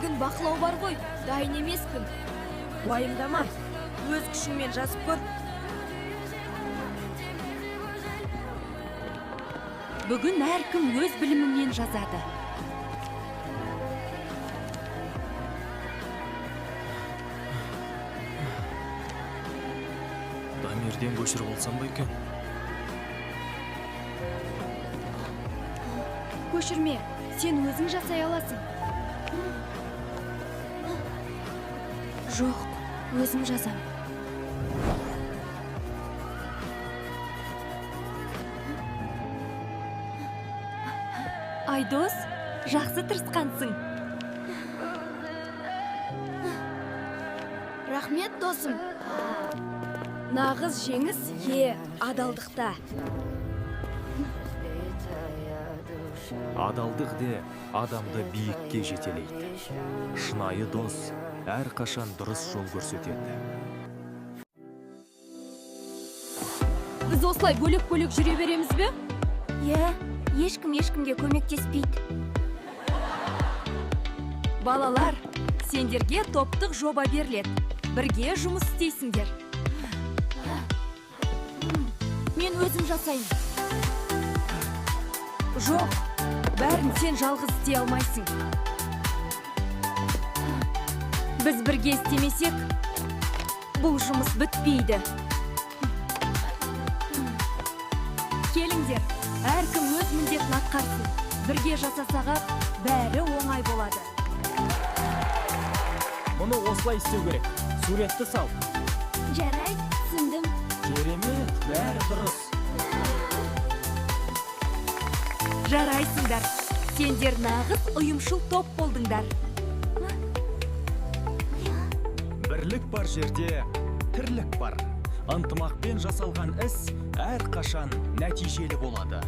Бүгін бақылау бар ғой, дайын емеспін. Уайымдама, өз күшіңмен жазып көр. Бүгін әркім өз білімімен жазады. Дамирден көшіріп алсам ба екен? Көшірме, сен өзің жасай аласың. Жоқ, өзім жазам. Айдос, жақсы тырысқансың. Рахмет, досым. Нағыз жеңіс адалдықта. Адалдық де адамды биікке жетелейді. Шынайы дос әрқашан дұрыс жол көрсетеді. Біз осылай бөлек-бөлек жүре береміз бе? Ешкім ешкімге көмектеспейді. Балалар, сендерге топтық жоба беріледі. Бірге жұмыс істейсіңдер. Мен өзім жасайын. Жоқ, бәрін сен жалғыз істей алмайсың. Біз бірге істемесек, бұл жұмыс бітпейді. Келіңдер, әркім өз міндетін атқарсын. Бірге жасасақ, бәрі оңай болады. Мұны осылай істеу керек. Суретті сал. Жарай, түсіндім. Керемет, бәрі дұрыс. Жарайсыңдар. Сендер нағыз ұйымшыл топ болдыңдар. Бірлік бар жерде тірлік бар. Ынтымақпен жасалған іс әрқашан нәтижелі болады.